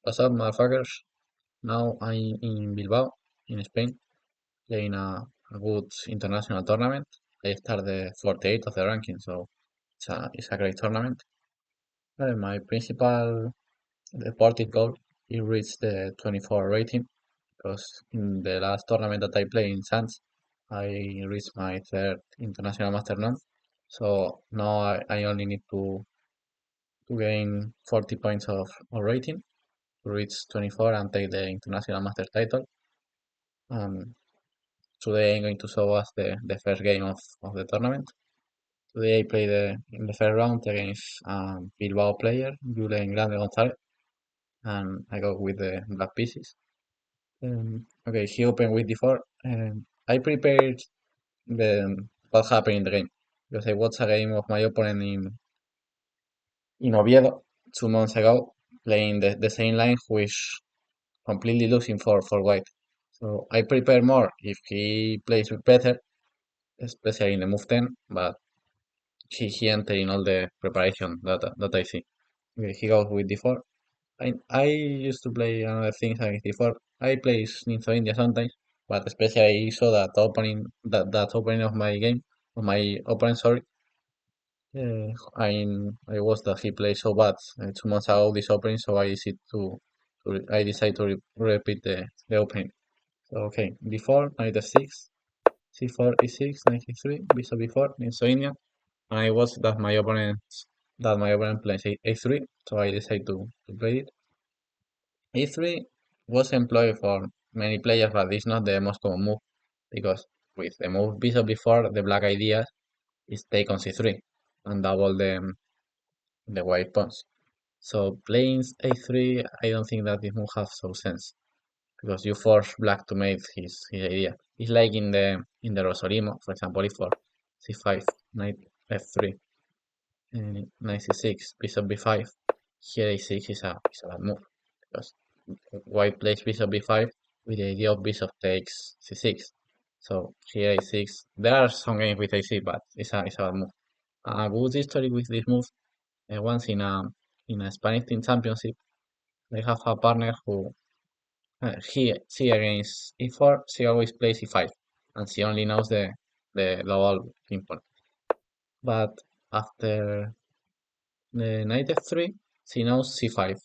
What's up, motherfuckers? Now I'm in Bilbao, in Spain, playing a good international tournament. I start the 48 of the ranking, so it's a great tournament. My principal deportive goal is reach the 24 rating because in the last tournament that I played in Sands, I reached my third international master none. So now I only need to gain 40 points of rating to reach 24 and take the international master title. Um, Today I'm going to show us the first game of the tournament. Today I played in the first round against Bilbao player, Julen Grande Gonzalez, and I go with the black pieces. Okay, he opened with d4. I prepared the what happened in the game because I watched a game of my opponent in Oviedo 2 months ago, playing the same line, which completely losing for white. So I prepare more if he plays better, especially in the move 10, but he entered in all the preparation that I see. Okay, he goes with d4. I used to play another things like d4. I play Ninja India sometimes, but especially I saw that opening of my game, of my opponent, sorry. Uh, I was that he played so bad 2 months ago this opening, so I decided to repeat the opening. So okay, d4, knight f6, c4, e6, knight e3, bishop b4, Ninja India. And I was that my opponent plays a3, so I decided to play it. A3 was employed for many players, but it's not the most common move because with the move bishop before, the black idea is take on c3 and double the white pawns. So playing a3, I don't think that this move has some sense because you force black to make his idea. It's like in the Rosorimo, for example, e4, c5, knight f3. Knight c6, bishop b5. Here a6 is a bad move because white plays bishop b5 with the idea of bishop takes c6. So here a6. There are some games with a6, but it's a bad move. A good history with this move. Once in a Spanish team championship, they have a partner who she against e4. She always plays e5, and she only knows the double ping pong. But after the knight f3, she knows c5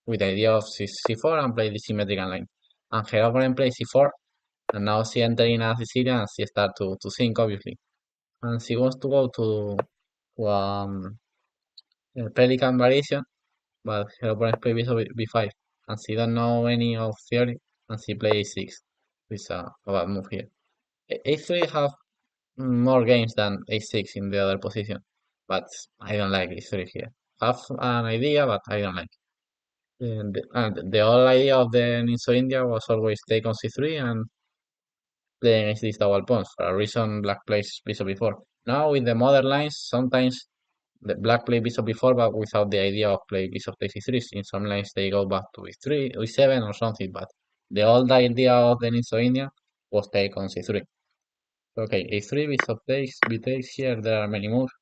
with the idea of c4 and play the symmetrical line. And her opponent plays c4, and now she entering a Sicilian and she start to think obviously. And she wants to go to a Pelican variation, but her opponent plays bishop b5, and she don't know any of theory, and she plays a6, which is a bad move here. A3 have more games than a6 in the other position, but I don't like a3 here. Have an idea, but I don't like. And the whole idea of the Ninja India was always take on c3 and play against these double pawns. For a reason, black plays bishop b4. Now with the modern lines, sometimes the black play bishop b4, but without the idea of play bishop takes e3. In some lines, they go back to e3, e7 or something. But the old idea of the Ninja India was take on c3. Okay, a3, bishop takes, b takes. Here there are many moves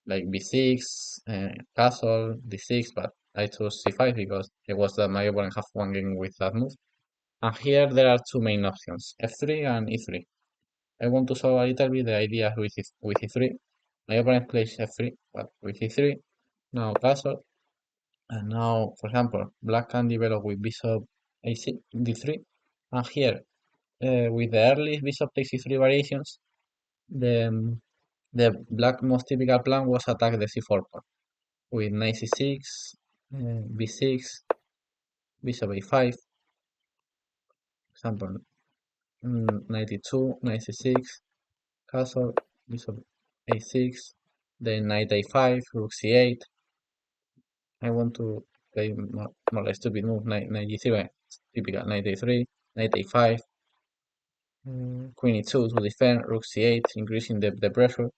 like b6, castle, d6, but I chose c5 because it was that my opponent have one game with that move. And here there are two main options, f3 and e3. I want to show a little bit the idea with e3. My opponent plays f3, but with e3, now castle, and now, for example, black can develop with bishop a6, d3, and here, with the early bishop takes e3 variations, the the black most typical plan was attack the c4 pawn with knight c6, b6, bishop a5, example, knight e2, knight c6, castle, bishop a6, then knight a5, rook c8. I want to play more like stupid move, knight e3, typical knight a3, knight a5, queen e2 to defend, rook c8, increasing the pressure.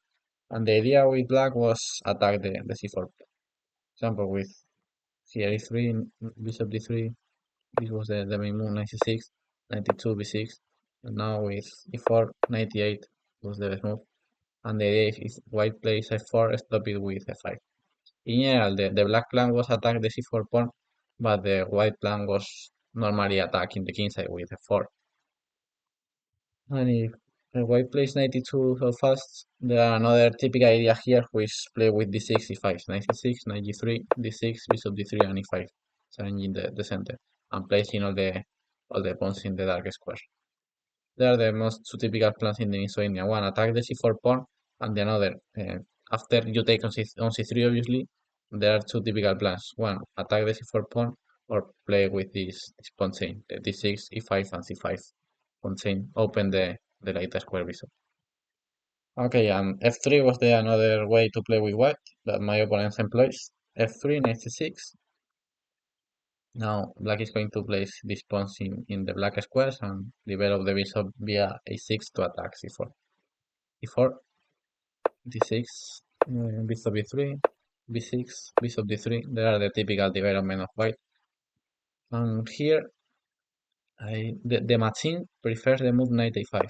And the idea with black was attack the c4. Example with here e3, bishop d3, this was the main move, knight c6, knight e2, b6, and now with e4, knight e8 was the best move. And the idea is white plays f4, stop it with f5. In general, the black plan was attack the c4 pawn but the white plan was normally attacking the kingside with f4. And if the white plays 92 so fast, there are another typical idea here which play with d6, e5, knight e6, knight g3, d6, bishop d3, and e5, challenging the center and placing all the pawns in the dark square. They are the most two typical plans in the India. One, attack the c4 pawn, and the another, after you take on c3, obviously, there are two typical plans. One, attack the c4 pawn, or play with this pawn chain, the d6, e5, and c5 pawn chain. Open the light square bishop. Okay, f3 was the another way to play with white that my opponent employs. f3, knight c6. Now black is going to place these pawns in the black squares and develop the bishop via a6 to attack c4. e4, d6, bishop b3, b6, bishop d3. They are the typical development of white. And here, the machine prefers the move knight a5.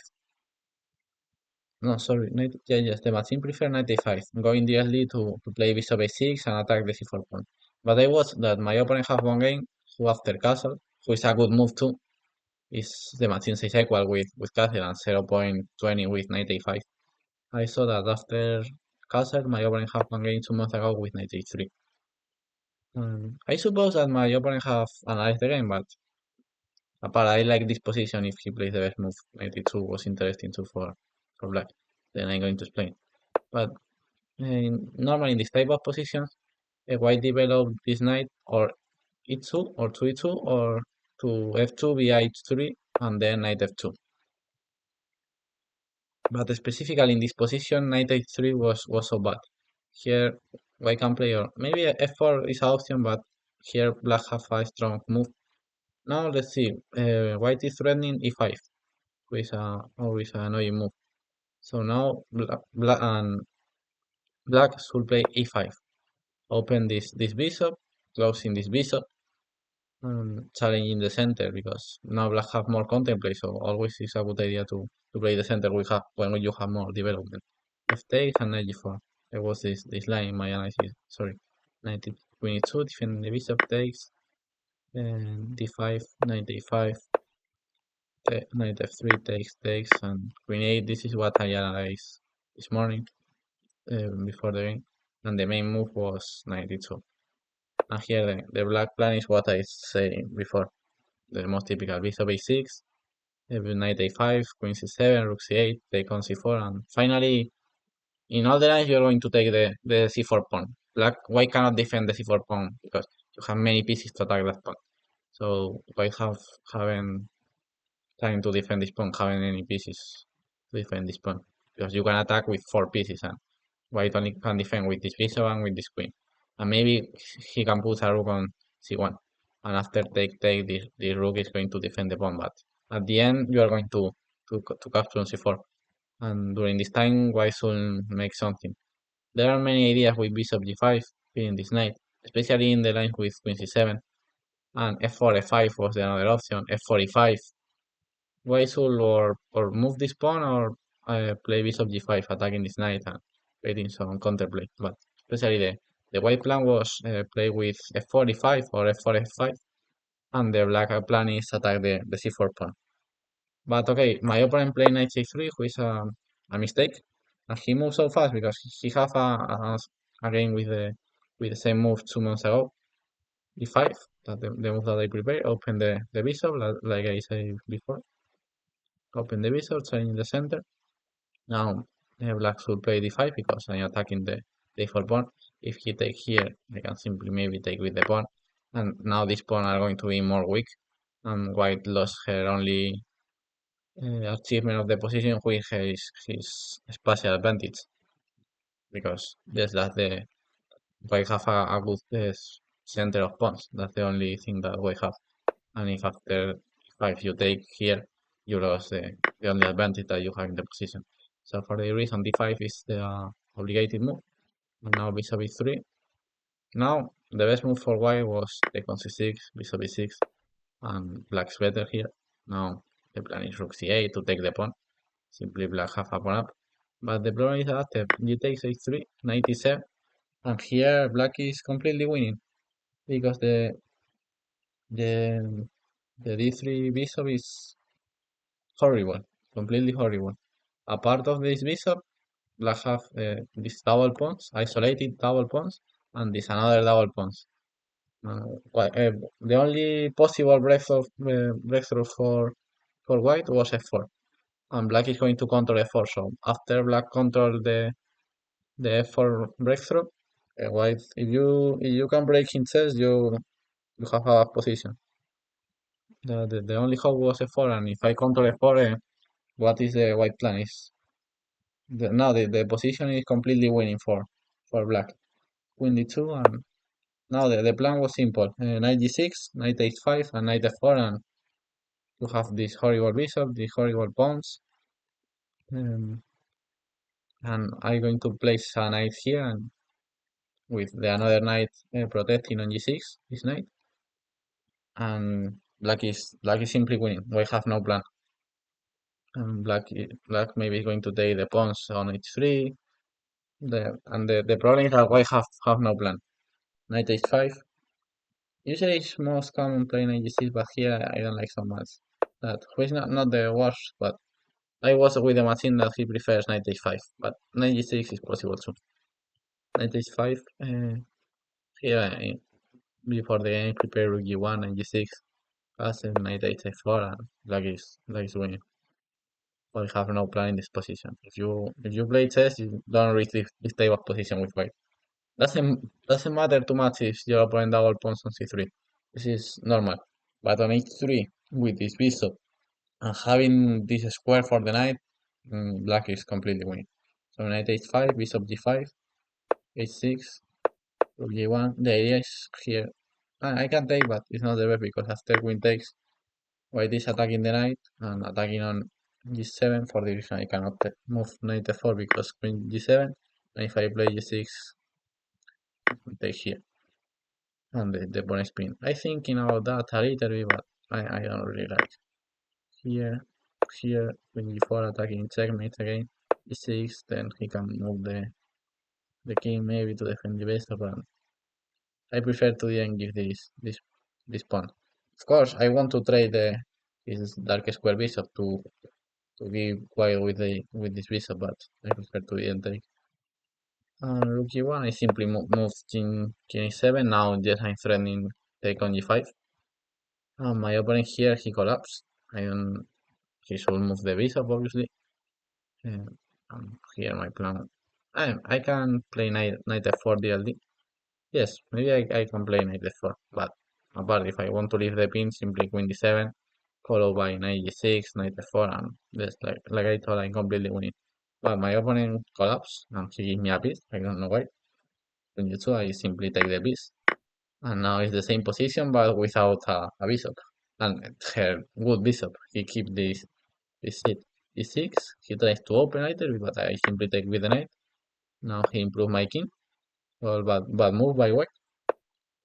No, sorry, yes, the machine prefers knight a5, going directly to play bishop a6 and attack the c4 pawn. But I watched that my opponent have one game, who after castle, who is a good move too, is the machine size equal with castle and 0.20 with knight a5. I saw that after castle, my opponent have one game 2 months ago with knight a3. I suppose that my opponent have analyzed the game, but apart, I like this position if he plays the best move. Knight e2 was interesting too for black. Then I'm going to explain. But normally in this type of positions, white develop this knight or e2 or to e2 or to f2 via h3 and then knight f2. But specifically in this position, knight h3 was so bad. Here, white can play, or maybe f4 is an option, but here black have a strong move. Now let's see. White is threatening e5, which is always an annoying move. So now black should play e5. Open this bishop, closing this bishop, challenging the center because now black have more contemplate. So always is a good idea to play the center we have when you have more development. F takes and knight g4. There was this line in my analysis. Sorry, knight queen e2, defending the bishop takes, and d5, knight a5, knight f3 takes, and queen 8. This is what I analyzed this morning before the game, and the main move was knight e2. And here the black plan is what I said before, the most typical bishop a6, knight a5, queen c7, rook c8, take on c4, and finally, in all the lines, you're going to take the c4 pawn. White cannot defend the c4 pawn because you have many pieces to attack that pawn. So white haven't time to defend this pawn, haven't any pieces to defend this pawn. Because you can attack with 4 pieces and white only can defend with this bishop and with this queen. And maybe he can put a rook on c1. And after take, the rook is going to defend the pawn, but at the end you are going to capture on c4. And during this time, white should make something. There are many ideas with bishop g5 beating this knight, especially in the lines with queen c7. And f4, f5 was the another option, f4, e5. White should or move this pawn or play bishop g5, attacking this knight and creating some counterplay. But especially the white plan was play with f4, e5 or f4, f5. And the black plan is attack the c4 pawn. But okay, my opponent played knight c3, which is a mistake. And he moved so fast because he have a game with the same move 2 months ago. e5, that the move that I prepared. Open the bishop, like I said before. Open the bishop, changing the center. Now black should play d5 because I'm attacking the d4 pawn. If he take here, I can simply maybe take with the pawn. And now this pawn are going to be more weak. And white lost her only achievement of the position with his spatial advantage because yes, that's the white have a good center of pawns. That's the only thing that white have. And if after 5 you take here, you lose the only advantage that you have in the position. So for the reason d5 is the obligated move. And now bishop e3. Now the best move for white was take on c6, bishop e6, and black's better here. Now the plan is rook c8 to take the pawn. Simply black have a pawn up. But the problem is that you take h3, knight e7, and here black is completely winning because The the d3 bishop is horrible, completely horrible. A part of this bishop, black have these double pawns, isolated double pawns, and this another double pawns. The only possible breakthrough for white was f4, and black is going to control f4. So after black control the f4 breakthrough, white if you can break in chess, you have a position. The only hope was f4, and if I control f4, what is the white plan? Is now the position is completely winning for black. Queen d2, and now the plan was simple: knight g6, knight h5, and knight f4, and you have this horrible bishop, these horrible pawns, um, and I'm going to place a knight here, and with the another knight protecting on g6, this knight, and black is simply winning. White have no plan. And black maybe is going to take the pawns on h3. The problem is that white have no plan. Knight h5. Usually it's most common playing knight g6, but here I don't like so much. That which is not the worst, but I was with the machine that he prefers knight h5, but knight g6 is possible too. Knight h5. Here before the game, prepare rook g1 and g6. Castle knight h4, and black is winning. White have no plan in this position. If you play chess, you don't reach this type of position with white. Doesn't matter too much if your opponent double pawns on c3. This is normal. But on h3 with this bishop and having this square for the knight, black is completely winning. So knight h5, bishop g5, h6, rook g1. The idea is here. I can take, but it's not the best because after queen takes, white is attacking the knight and attacking on g7 for the reason I cannot move knight f4 because queen g7. And if I play g6, take here. And the pawn spin. I thinking about that a little bit, but I don't really like. Here, queen g4 attacking checkmate again. e6, then he can move the king maybe to defend the bishop, but I prefer to didn't give this pawn. Of course, I want to trade his dark square bishop to give white with this bishop, but I prefer to didn't take. Rook e1, I simply move king e7. Now yes, I'm threatening take on g5. My opponent here, he collapsed. I don't. He should move the bishop, obviously. And here my plan. I can play knight f4 DLD. Yes, maybe I can play knight f4. But apart, if I want to leave the pin, simply queen d7, followed by knight g6, knight f4, and just like I thought, I'm completely winning. But my opponent collapsed, and he gave me a piece. I don't know why. Queen g2, I simply take the piece. And now it's the same position, but without a bishop. And her good bishop. He keep this seat. e6. He tries to open either, but I simply take with the knight. Now he improved my king. Well, bad move by white.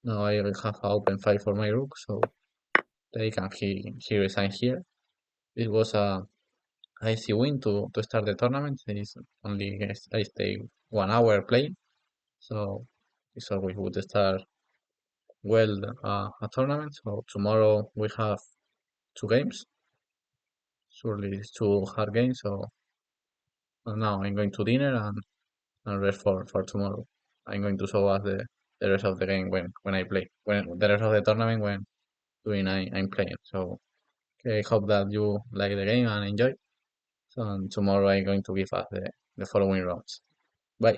Now I have an open fight for my rook, so take and he resigned here. It was a easy win to start the tournament. It's only I stay 1 hour playing, so it's always good to start well a tournament. So tomorrow we have 2 games. Surely it's 2 hard games. So now I'm going to dinner and rest for tomorrow. I'm going to show us the rest of the game when I play. When the rest of the tournament when doing I'm playing. So okay, I hope that you like the game and enjoy. So tomorrow I'm going to give us the following rounds. Bye.